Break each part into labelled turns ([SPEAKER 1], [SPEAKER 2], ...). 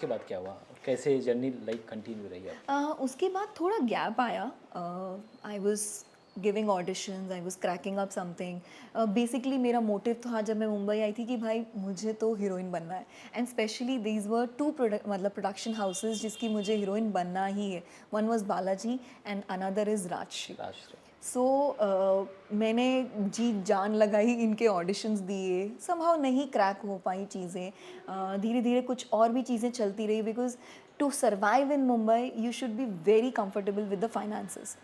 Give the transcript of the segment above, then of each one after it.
[SPEAKER 1] उसके बाद क्या हुआ? कैसे जर्नी लाइक कंटिन्यू रही आपकी?
[SPEAKER 2] उसके बाद थोड़ा गैप आया। I was giving auditions, I was cracking up something. Basically मेरा मोटिव था जब मैं मुंबई आई थी कि भाई मुझे तो हीरोइन बनना है, and specially these were two मतलब प्रोडक्शन हाउसेज जिसकी मुझे हीरोइन बनना ही है। One was Balaji and another is Rajshri.
[SPEAKER 1] Rajshri.
[SPEAKER 2] So मैंने जी जान लगाई, इनके ऑडिशंस दिए, समहाउ नहीं क्रैक हो पाई चीज़ें। धीरे धीरे कुछ और भी चीज़ें चलती रही, because to survive in Mumbai you should be very comfortable with the finances.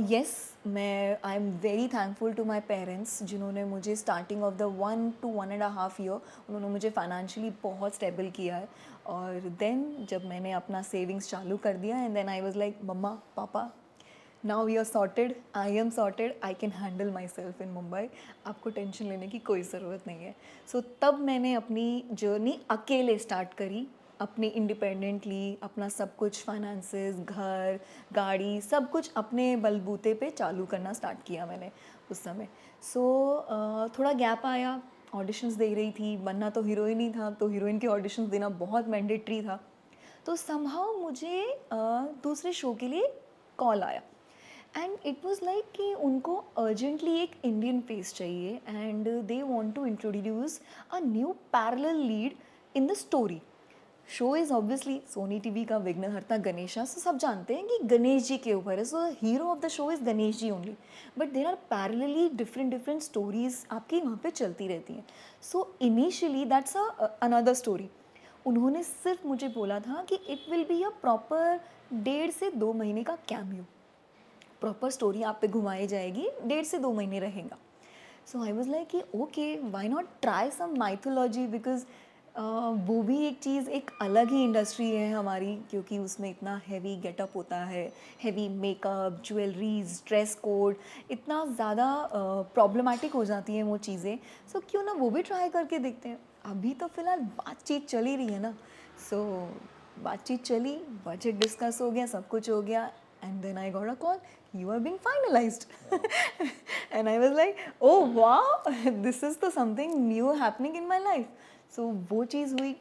[SPEAKER 2] Yes, मैं I am very thankful to my parents जिन्होंने मुझे starting of the 1 to 1.5 year उन्होंने मुझे फाइनेंशियली बहुत स्टेबल किया है। और देन जब मैंने अपना सेविंग्स चालू कर दिया, and then I was like मम्मा पापा, now we are sorted, I am sorted, I can handle myself in Mumbai, आपको टेंशन लेने की कोई ज़रूरत नहीं है। सो तब मैंने अपनी जर्नी अकेले स्टार्ट करी, अपने इंडिपेंडेंटली, अपना सब कुछ फाइनेंसेस, घर, गाड़ी, सब कुछ अपने बलबूते पे चालू करना स्टार्ट किया मैंने उस समय। सो थोड़ा गैप आया, ऑडिशंस दे रही थी, बनना तो हीरोइन ही था, तो हीरोइन के ऑडिशंस देना बहुत मैंडेटरी था। तो समहाउ मुझे दूसरे शो के लिए कॉल आया, एंड इट वाज लाइक कि उनको अर्जेंटली एक इंडियन फेस चाहिए, and they want to introduce a new parallel lead in the story. Show is obviously Sony TV का विघ्नहर्ता गणेशा, सो सब जानते हैं कि गणेश जी के ऊपर है, so hero of the show is Ganesh ji only. But there are parallelly different different stories आपकी वहाँ पे चलती रहती हैं। So initially that's another story. उन्होंने सिर्फ मुझे बोला था कि it will be a proper 1.5 से 2 महीने का कैमियो, प्रॉपर स्टोरी आप पे घुमाई जाएगी, 1.5 से 2 महीने रहेगा। सो आई वॉज लाइक कि okay why not try some mythology, because वो भी एक चीज़, एक अलग ही इंडस्ट्री है हमारी, क्योंकि उसमें इतना हैवी गेटअप होता है, heavy makeup, jewelleries, dress code, इतना ज़्यादा प्रॉब्लमेटिक हो जाती हैं वो चीज़ें। सो क्यों ना वो भी ट्राई करके देखते हैं। अभी तो फ़िलहाल बातचीत चल ही रही है ना। सो बातचीत चली, बजट डिस्कस हो गया, सब कुछ हो गया, and then I got a call, you are being finalized. And I was like, oh wow, this is the something new happening in my life. So वो चीज़ हुई,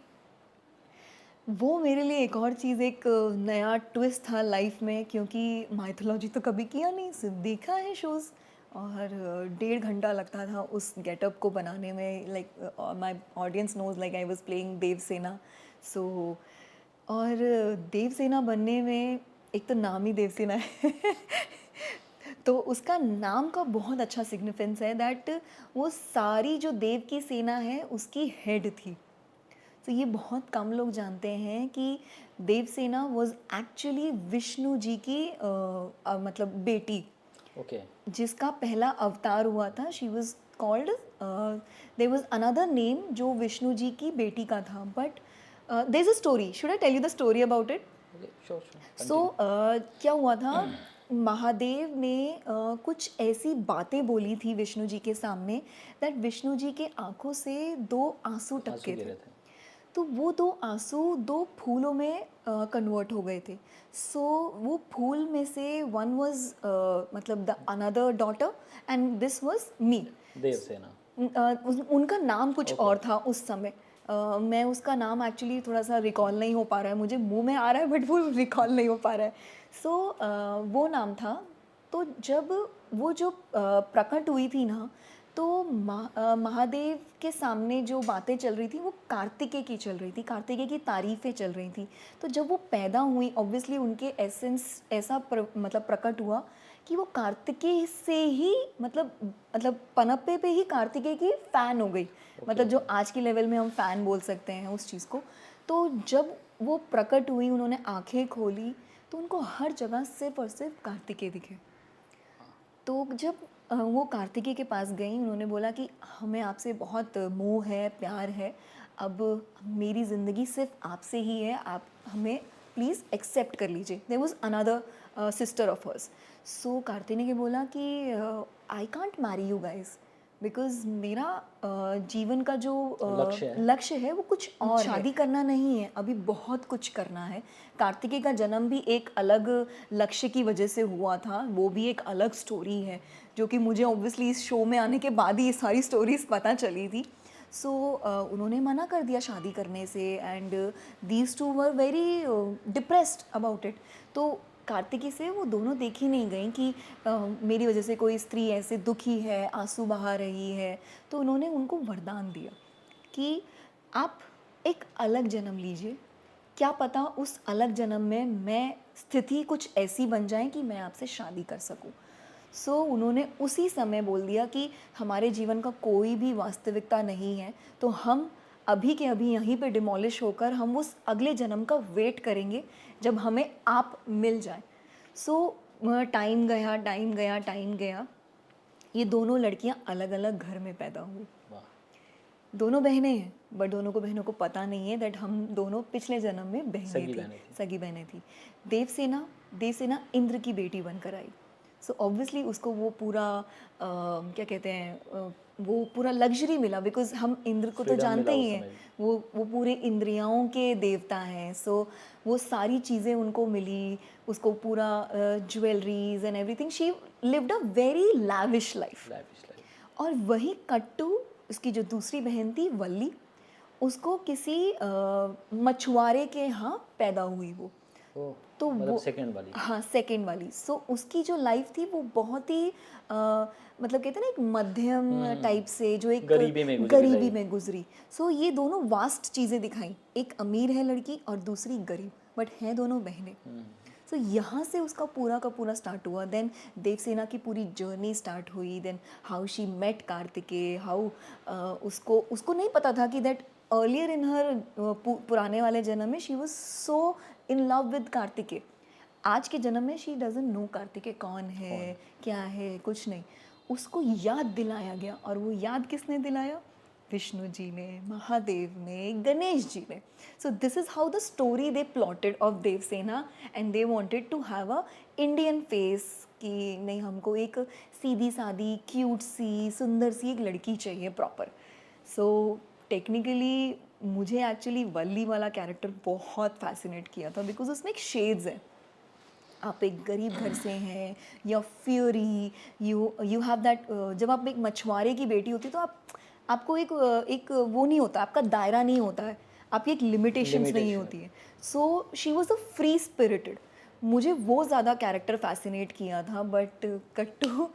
[SPEAKER 2] वो मेरे लिए एक और चीज़, एक नया ट्विस्ट था लाइफ में, क्योंकि माइथोलॉजी तो कभी किया नहीं, सिर्फ देखा है शोज़। और 1.5 घंटा लगता था उस गेटअप को बनाने में, like my audience knows like I was playing Devsena. So और देवसेना बनने में, एक तो नाम ही देवसेना है तो उसका नाम का बहुत अच्छा सिग्निफिकेंस है, दैट वो सारी जो देव की सेना है उसकी हेड थी। तो ये बहुत कम लोग जानते हैं कि देवसेना वॉज एक्चुअली विष्णु जी की मतलब बेटी,
[SPEAKER 1] ओके।
[SPEAKER 2] जिसका पहला अवतार हुआ था। She was called, there was another name जो विष्णु जी की बेटी का था। But there is a story, should I tell you the story about it?
[SPEAKER 1] Okay, sure sure,
[SPEAKER 2] so
[SPEAKER 1] continue.
[SPEAKER 2] क्या हुआ था, महादेव ने कुछ ऐसी बातें बोली थी विष्णु जी के सामने, दैट विष्णु जी के आंखों से 2 आंसू
[SPEAKER 1] आंसू
[SPEAKER 2] टपके थे।
[SPEAKER 1] गिरे थे।
[SPEAKER 2] तो वो 2 आंसू 2 फूलों में कन्वर्ट हो गए थे। सो वो फूल में से वन वाज मतलब the another daughter, and this was me.
[SPEAKER 1] Devsena.
[SPEAKER 2] उनका नाम कुछ
[SPEAKER 1] ओके।
[SPEAKER 2] और था उस समय। मैं उसका नाम एक्चुअली थोड़ा सा रिकॉल नहीं हो पा रहा है, मुझे मुंह में आ रहा है बट वो रिकॉल नहीं हो पा रहा है। सो वो नाम था। तो जब वो जो प्रकट हुई थी ना, तो महादेव के सामने जो बातें चल रही थी वो कार्तिकेय की चल रही थी, कार्तिकेय की तारीफ़ें चल रही थी। तो जब वो पैदा हुई, ऑब्वियसली उनके एसेंस ऐसा मतलब प्रकट हुआ कि वो कार्तिकेय से ही मतलब पनप्पे पे ही कार्तिकेय की फ़ैन हो गई।
[SPEAKER 1] ओके।
[SPEAKER 2] मतलब जो आज के लेवल में हम फ़ैन बोल सकते हैं उस चीज़ को। तो जब वो प्रकट हुई, उन्होंने आंखें खोली, तो उनको हर जगह सिर्फ और सिर्फ कार्तिकेय दिखे। तो जब वो कार्तिकेय के पास गई, उन्होंने बोला कि हमें आपसे बहुत मोह है, प्यार है, अब मेरी ज़िंदगी सिर्फ आपसे ही है, आप हमें प्लीज़ एक्सेप्ट कर लीजिए। There was another sister of hers. So Kartikeya ने बोला कि I can't marry you guys, because मेरा जीवन का जो
[SPEAKER 1] लक्ष्य है।
[SPEAKER 2] लक्ष्य है वो कुछ और शादी करना नहीं है, अभी बहुत कुछ करना है। कार्तिकेय का जन्म भी एक अलग लक्ष्य की वजह से हुआ था, वो भी एक अलग स्टोरी है, जो कि मुझे ऑब्वियसली इस शो में आने के बाद ही ये सारी स्टोरीज पता चली थी। सो उन्होंने मना कर दिया शादी करने से and these two were very depressed about it. तो कार्तिकी से वो दोनों देख ही नहीं गई कि मेरी वजह से कोई स्त्री ऐसे दुखी है, आंसू बहा रही है। तो उन्होंने उनको वरदान दिया कि आप एक अलग जन्म लीजिए, क्या पता उस अलग जन्म में मैं स्थिति कुछ ऐसी बन जाए कि मैं आपसे शादी कर सकूं। सो उन्होंने उसी समय बोल दिया कि हमारे जीवन का कोई भी वास्तविकता नहीं है, तो हम अभी के अभी यहीं पे डिमोलिश होकर हम उस अगले जन्म का वेट करेंगे जब हमें आप मिल जाए। सो टाइम गया, टाइम गया, टाइम गया, ये दोनों लड़कियां अलग अलग घर में पैदा हुई।
[SPEAKER 1] वाह।
[SPEAKER 2] दोनों बहनें हैं, बट दोनों को बहनों को पता नहीं है दैट हम दोनों पिछले जन्म में बहनें
[SPEAKER 1] सगी
[SPEAKER 2] थी,
[SPEAKER 1] बहनें थी।
[SPEAKER 2] सगी बहनें थी। देवसेना इंद्र की बेटी बनकर आई। सो ऑब्वियसली उसको वो पूरा क्या कहते हैं, वो पूरा लग्जरी मिला, बिकॉज हम इंद्र को तो
[SPEAKER 1] फ्रीडम
[SPEAKER 2] जानते
[SPEAKER 1] मिला
[SPEAKER 2] ही
[SPEAKER 1] उस
[SPEAKER 2] हैं,
[SPEAKER 1] समय।
[SPEAKER 2] वो पूरे इंद्रियों के देवता हैं। सो वो सारी चीज़ें उनको मिली, उसको पूरा jewelleries and everything. She lived a very lavish life.
[SPEAKER 1] Life is life.
[SPEAKER 2] और वही कट्टू, उसकी जो दूसरी बहन थी वल्ली, उसको किसी मछुआरे के यहाँ पैदा हुई वो।
[SPEAKER 1] ओ,
[SPEAKER 2] तो
[SPEAKER 1] मतलब
[SPEAKER 2] वो,
[SPEAKER 1] सेकंड वाली।
[SPEAKER 2] हाँ सेकेंड वाली। सो उसकी जो लाइफ थी वो बहुत ही मतलब कहते हैं ना एक मध्यम टाइप से, जो एक
[SPEAKER 1] गरीबी में गुजरी
[SPEAKER 2] गरीबी
[SPEAKER 1] लाइफ।
[SPEAKER 2] में गुजरी। सो ये दोनों वास्ट चीज़ें दिखाई, एक अमीर है लड़की और दूसरी गरीब, बट हैं दोनों बहनें। सो यहाँ से उसका पूरा का पूरा स्टार्ट हुआ। देन देवसेना की पूरी जर्नी स्टार्ट हुई। Then how she met Kartikeya, how उसको उसको नहीं पता था कि दैट अर्लियर इन हर पुराने वाले जन्म में she was so in love with Kartikeya. आज के जन्म में शी डजंट नो कार्तिकेय कौन है, क्या है, कुछ नहीं। उसको याद दिलाया गया, और वो याद किसने दिलाया? विष्णु जी ने, महादेव ने, गणेश जी ने। So this is how the story they plotted of Devsena, and they wanted to have a Indian face, कि नहीं हमको एक सीधी सादी क्यूट सी सुंदर सी एक लड़की चाहिए प्रॉपर। सो टेक्निकली मुझे एक्चुअली वल्ली वाला कैरेक्टर बहुत फैसिनेट किया था, बिकॉज उसमें एक शेड्स है। आप एक गरीब घर से हैं, या फ्यूरी, यू हैव दैट। जब आप एक मछुआरे की बेटी होती तो आपको एक वो नहीं होता, आपका दायरा नहीं होता है, आपकी एक लिमिटेशंस नहीं
[SPEAKER 1] लिमिटेशन।
[SPEAKER 2] होती है। So she was a free spirited. मुझे वो ज़्यादा कैरेक्टर फैसिनेट किया था। But kudos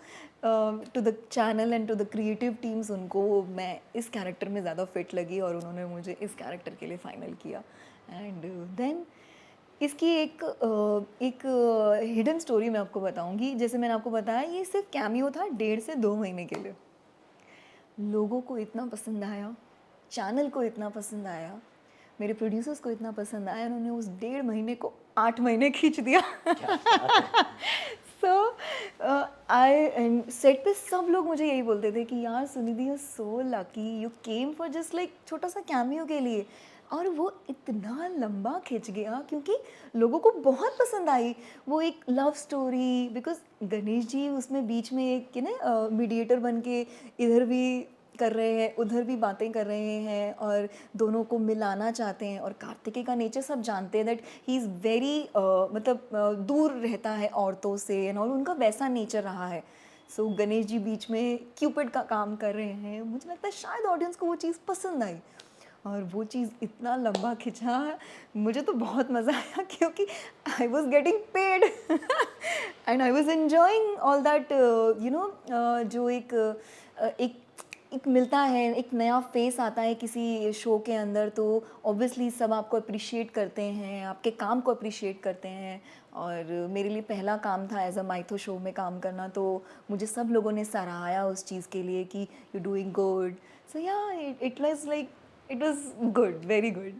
[SPEAKER 2] to the channel and to the creative teams, उनको मैं इस कैरेक्टर में ज़्यादा फिट लगी और उन्होंने मुझे इस कैरेक्टर के लिए फाइनल किया। एंड देन इसकी एक हिडन स्टोरी मैं आपको बताऊंगी। जैसे मैंने आपको बताया, ये सिर्फ कैमियो था 1.5 से 2 महीने के लिए। लोगों को इतना पसंद आया, चैनल को इतना पसंद आया, मेरे प्रोड्यूसर्स को इतना पसंद आया, उन्होंने उस 1.5 महीने को 8 महीने खींच दिया।
[SPEAKER 1] क्या बात है।
[SPEAKER 2] सो आई एंड सेट पे सब लोग मुझे यही बोलते थे कि यार Sunidhi you so lucky, you came for just like छोटा सा कैमियो के लिए। और वो इतना लंबा खिंच गया क्योंकि लोगों को बहुत पसंद आई वो एक love story. Because Ganesh ji उसमें बीच में एक ना मीडिएटर बन के इधर भी कर रहे हैं, उधर भी बातें कर रहे हैं, और दोनों को मिलाना चाहते हैं। और कार्तिकेय का नेचर सब जानते हैं दैट ही इज़ वेरी मतलब दूर रहता है औरतों से एंड ऑल, उनका वैसा नेचर रहा है। सो गणेश जी बीच में क्यूपिड का काम कर रहे हैं। मुझे लगता है शायद ऑडियंस को वो चीज़ पसंद आई, और वो चीज़ इतना लंबा खिंचा, मुझे तो बहुत मज़ा आया क्योंकि I was getting paid and I was enjoying all that जो एक मिलता है, एक नया फेस आता है किसी शो के अंदर, तो ऑब्वियसली सब आपको अप्रिशिएट करते हैं, आपके काम को अप्रिशिएट करते हैं। और मेरे लिए पहला काम था एज अ माइथो शो में काम करना, तो मुझे सब लोगों ने सराहाया उस चीज़ के लिए कि you doing good. So yeah it was like, it was good, very good.